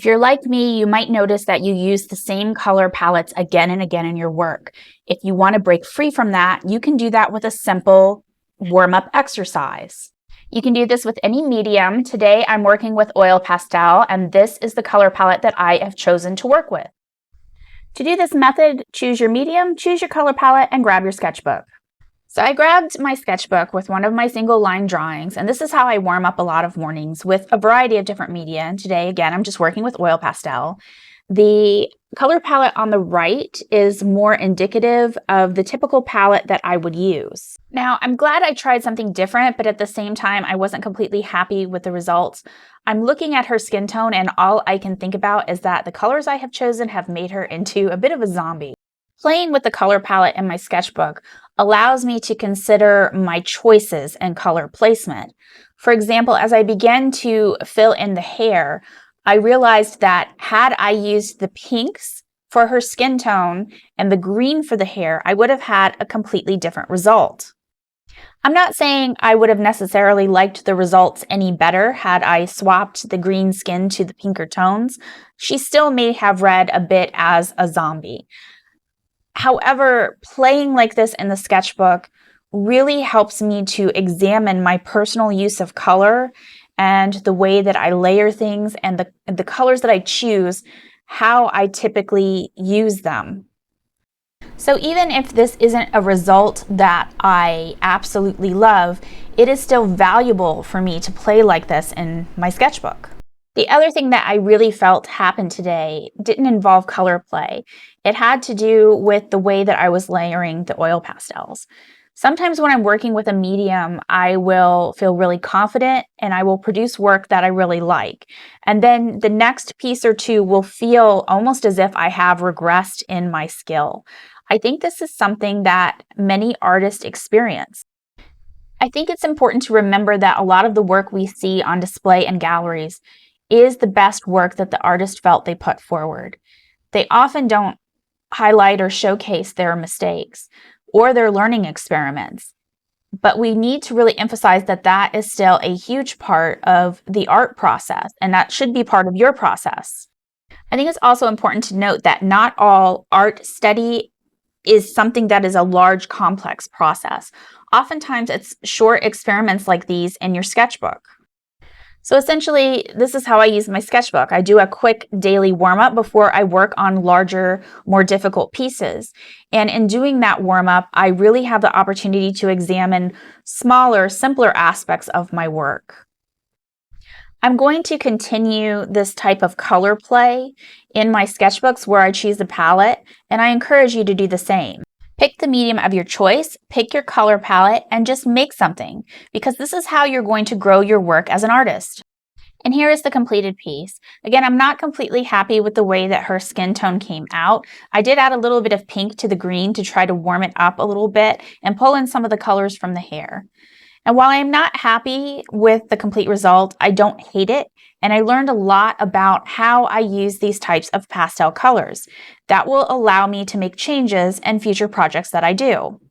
If you're like me, you might notice that you use the same color palettes again and again in your work. If you want to break free from that, you can do that with a simple warm-up exercise. You can do this with any medium. Today, I'm working with oil pastel, and this is the color palette that I have chosen to work with. To do this method, choose your medium, choose your color palette, and grab your sketchbook. So I grabbed my sketchbook with one of my single line drawings, and this is how I warm up a lot of mornings with a variety of different media. And today, again, I'm just working with oil pastel. The color palette on the right is more indicative of the typical palette that I would use. Now, I'm glad I tried something different, but at the same time, I wasn't completely happy with the results. I'm looking at her skin tone, and all I can think about is that the colors I have chosen have made her into a bit of a zombie. Playing with the color palette in my sketchbook allows me to consider my choices and color placement. For example, as I began to fill in the hair, I realized that had I used the pinks for her skin tone and the green for the hair, I would have had a completely different result. I'm not saying I would have necessarily liked the results any better had I swapped the green skin to the pinker tones. She still may have read a bit as a zombie. However, playing like this in the sketchbook really helps me to examine my personal use of color and the way that I layer things and the colors that I choose, how I typically use them. So even if this isn't a result that I absolutely love, it is still valuable for me to play like this in my sketchbook. The other thing that I really felt happened today didn't involve color play. It had to do with the way that I was layering the oil pastels. Sometimes when I'm working with a medium, I will feel really confident and I will produce work that I really like. And then the next piece or two will feel almost as if I have regressed in my skill. I think this is something that many artists experience. I think it's important to remember that a lot of the work we see on display in galleries is the best work that the artist felt they put forward. They often don't highlight or showcase their mistakes or their learning experiments, but we need to really emphasize that that is still a huge part of the art process, and that should be part of your process. I think it's also important to note that not all art study is something that is a large, complex process. Oftentimes, it's short experiments like these in your sketchbook. So essentially, this is how I use my sketchbook. I do a quick daily warm-up before I work on larger, more difficult pieces. And in doing that warm-up, I really have the opportunity to examine smaller, simpler aspects of my work. I'm going to continue this type of color play in my sketchbooks where I choose the palette, and I encourage you to do the same. Pick the medium of your choice, pick your color palette, and just make something, because this is how you're going to grow your work as an artist. And here is the completed piece. Again, I'm not completely happy with the way that her skin tone came out. I did add a little bit of pink to the green to try to warm it up a little bit and pull in some of the colors from the hair. And while I'm not happy with the complete result, I don't hate it, and I learned a lot about how I use these types of pastel colors. That will allow me to make changes in future projects that I do.